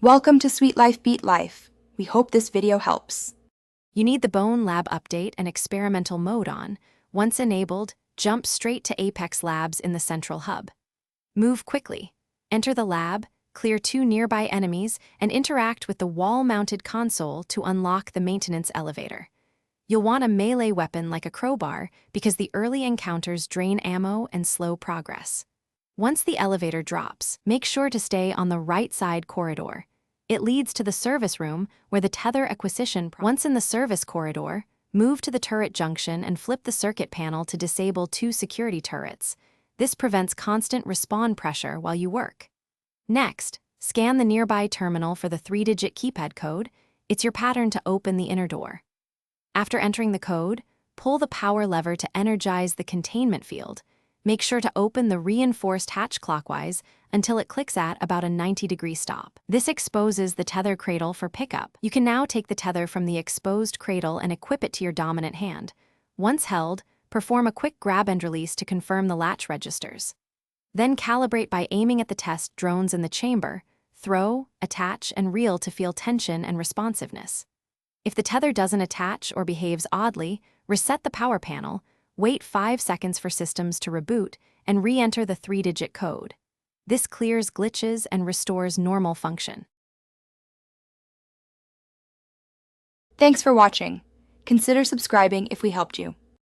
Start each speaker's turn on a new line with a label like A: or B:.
A: Welcome to Sweet Life Beat Life. We hope this video helps.
B: You need the Bonelab update and experimental mode on. Once enabled, jump straight to Apex Labs in the central hub. Move quickly. Enter the lab, clear 2 nearby enemies, and interact with the wall-mounted console to unlock the maintenance elevator. You'll want a melee weapon like a crowbar because the early encounters drain ammo and slow progress. Once the elevator drops, make sure to stay on the right side corridor. It leads to the service room where the tether acquisition. Once in the service corridor, move to the turret junction and flip the circuit panel to disable 2 security turrets. This prevents constant respawn pressure while you work. Next, scan the nearby terminal for the 3-digit keypad code. It's your pattern to open the inner door. After entering the code, pull the power lever to energize the containment field. Make sure to open the reinforced hatch clockwise until it clicks at about a 90-degree stop. This exposes the tether cradle for pickup. You can now take the tether from the exposed cradle and equip it to your dominant hand. Once held, perform a quick grab and release to confirm the latch registers. Then calibrate by aiming at the test drones in the chamber. Throw, attach, and reel to feel tension and responsiveness. If the tether doesn't attach or behaves oddly, reset the power panel, wait 5 seconds for systems to reboot, and re-enter the 3-digit code. This clears glitches and restores normal function.
A: Thanks for watching. Consider subscribing if we helped you.